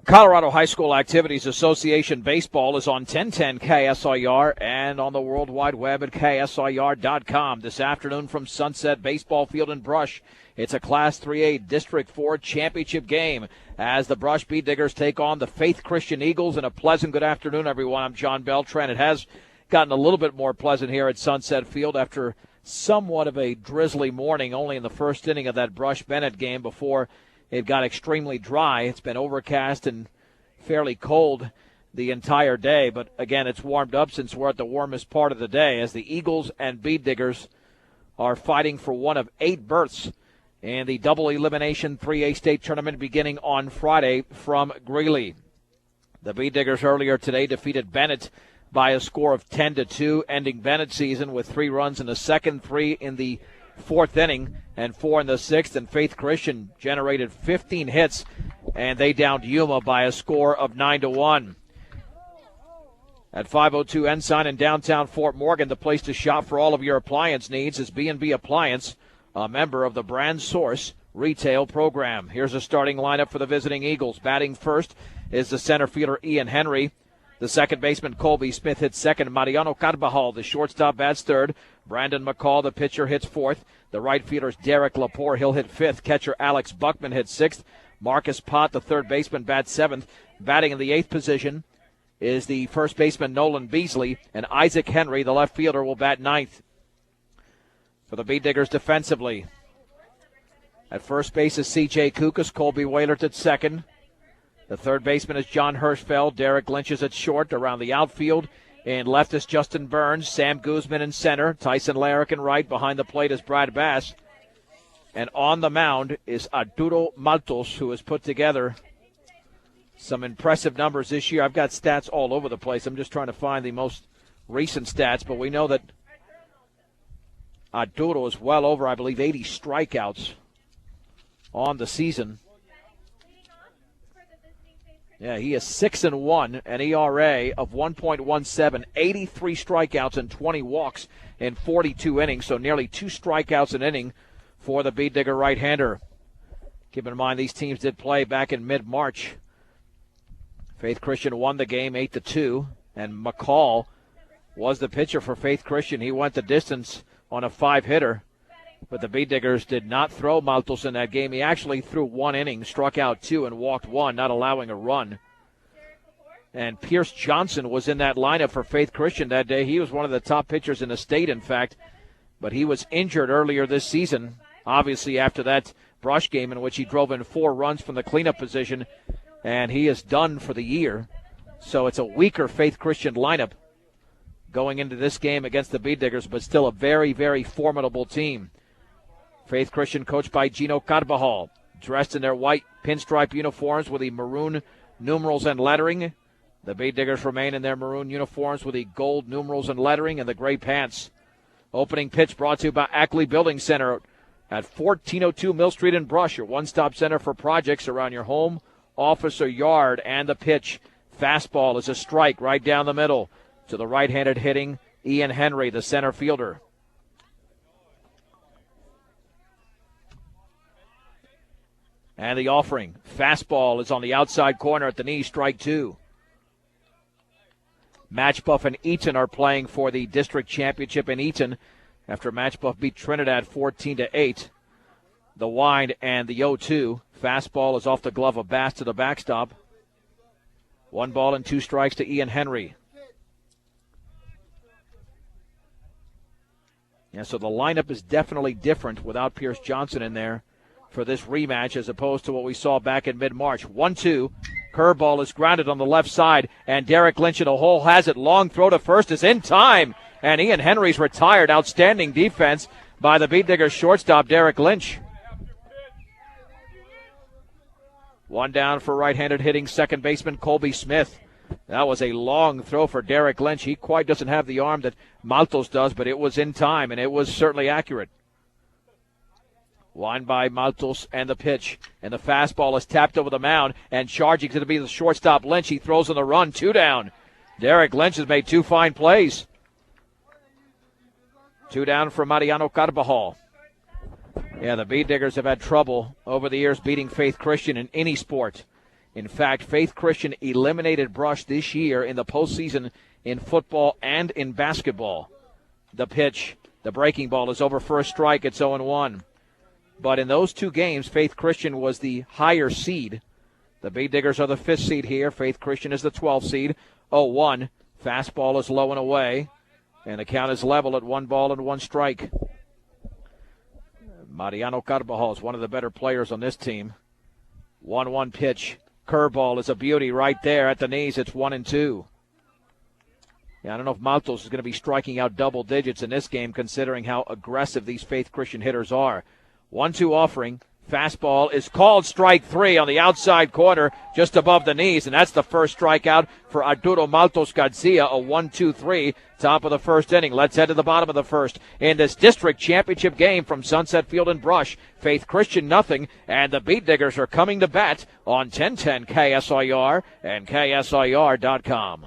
Colorado High School Activities Association Baseball is on 1010 KSIR and on the World Wide Web at KSIR.com. This afternoon from Sunset Baseball Field in Brush, it's a Class 3A District 4 championship game as the Brush Bead Diggers take on the Faith Christian Eagles. And a pleasant good afternoon, everyone. I'm John Beltran. It has gotten a little bit more pleasant here at Sunset Field after somewhat of a drizzly morning, only in the first inning of that Brush-Bennett game before it got extremely dry. It's been overcast and fairly cold the entire day. But, again, it's warmed up since we're at the warmest part of the day as the Eagles and Bead Diggers are fighting for one of 8 berths in the double elimination 3A state tournament beginning on Friday from Greeley. The Bead Diggers earlier today defeated Bennett by a score of 10-2, ending Bennett's season with 3 runs in the second, 3 in the fourth inning, and 4 in the sixth. And Faith Christian generated 15 hits, and they downed Yuma by a score of 9-1. At 502 Ensign in downtown Fort Morgan, the place to shop for all of your appliance needs is B&B Appliance, a member of the Brand Source retail program. Here's a starting lineup for the visiting Eagles. Batting first is the center fielder Ian Henry. The second baseman, Colby Smith, hits second. Mariano Carvajal, the shortstop, bats third. Brandon McCall, the pitcher, hits fourth. The right fielder's Derek Lepore. He'll hit fifth. Catcher Alex Buckman hits sixth. Marcus Pott, the third baseman, bats seventh. Batting in the eighth position is the first baseman, Nolan Beasley. And Isaac Henry, the left fielder, will bat ninth. For the Bead Diggers defensively, at first base is C.J. Kukas. Colby Waylert at second. The third baseman is John Hirschfeld. Derek Lynch is at short. Around the outfield, in left is Justin Burns. Sam Guzman in center. Tyson Larrick in right. Behind the plate is Brad Bass. And on the mound is Arturo Maltos, who has put together some impressive numbers this year. I've got stats all over the place. I'm just trying to find the most recent stats, but we know that Arturo is well over, I believe, 80 strikeouts on the season. Yeah, he is 6-1, an ERA of 1.17, 83 strikeouts and 20 walks in 42 innings, so nearly 2 strikeouts an inning for the Bead Digger right-hander. Keep in mind, these teams did play back in mid-March. Faith Christian won the game 8-2, and McCall was the pitcher for Faith Christian. He went the distance on a 5-hitter, but the Bead Diggers did not throw Maltos in that game. He actually threw 1 inning, struck out 2, and walked 1, not allowing a run. And Pierce Johnson was in that lineup for Faith Christian that day. He was one of the top pitchers in the state, in fact, but he was injured earlier this season, obviously after that Brush game in which he drove in 4 runs from the cleanup position, and he is done for the year. So it's a weaker Faith Christian lineup going into this game against the Bead Diggers, but still a very, very formidable team. Faith Christian coached by Gino Carvajal, dressed in their white pinstripe uniforms with the maroon numerals and lettering. The Bead Diggers remain in their maroon uniforms with the gold numerals and lettering and the gray pants. Opening pitch brought to you by Ackley Building Center at 1402 Mill Street in Brush, your one-stop center for projects around your home, office, or yard. And the pitch, fastball, is a strike right down the middle to the right-handed hitting Ian Henry, the center fielder. And the offering. Fastball is on the outside corner at the knee, strike 2. Matchbuff and Eaton are playing for the district championship in Eaton after Matchbuff beat Trinidad 14-8. The wind and the 0-2. Fastball is off the glove of Bass to the backstop. 1 ball and 2 strikes to Ian Henry. Yeah, so the lineup is definitely different without Pierce Johnson in there for this rematch as opposed to what we saw back in mid-March. 1-2. Curveball is grounded on the left side, and Derek Lynch in the hole has it. Long throw to first is in time, and Ian Henry's retired. Outstanding defense by the Bead Diggers shortstop, Derek Lynch. 1 down for right-handed hitting second baseman Colby Smith. That was a long throw for Derek Lynch. He quite doesn't have the arm that Maltos does, but it was in time, and it was certainly accurate. Wind by Maltos and the pitch. And the fastball is tapped over the mound. And charging to be the shortstop, Lynch. He throws on the run. 2 down. Derek Lynch has made 2 fine plays. 2 down for Mariano Carvajal. Yeah, the Bead Diggers have had trouble over the years beating Faith Christian in any sport In fact, Faith Christian eliminated Brush this year in the postseason in football and in basketball. The pitch, the breaking ball is over for a strike. It's 0-1. But in those two games, Faith Christian was the higher seed. The Bead Diggers are the 5th seed here. Faith Christian is the 12th seed. 0-1. Fastball is low and away. And the count is level at 1 ball and 1 strike. Mariano Carvajal is one of the better players on this team. 1-1 pitch. Curveball is a beauty right there at the knees. It's 1-2. Yeah, I don't know if Maltos is going to be striking out double digits in this game, considering how aggressive these Faith Christian hitters are. 1-2 offering. Fastball is called strike 3 on the outside corner, just above the knees, and that's the first strikeout for Arturo Maltos Garcia, a 1-2-3, top of the first inning. Let's head to the bottom of the first in this district championship game from Sunset Field and Brush. Faith Christian nothing, and the Bead Diggers are coming to bat on 1010 KSIR and KSIR.com.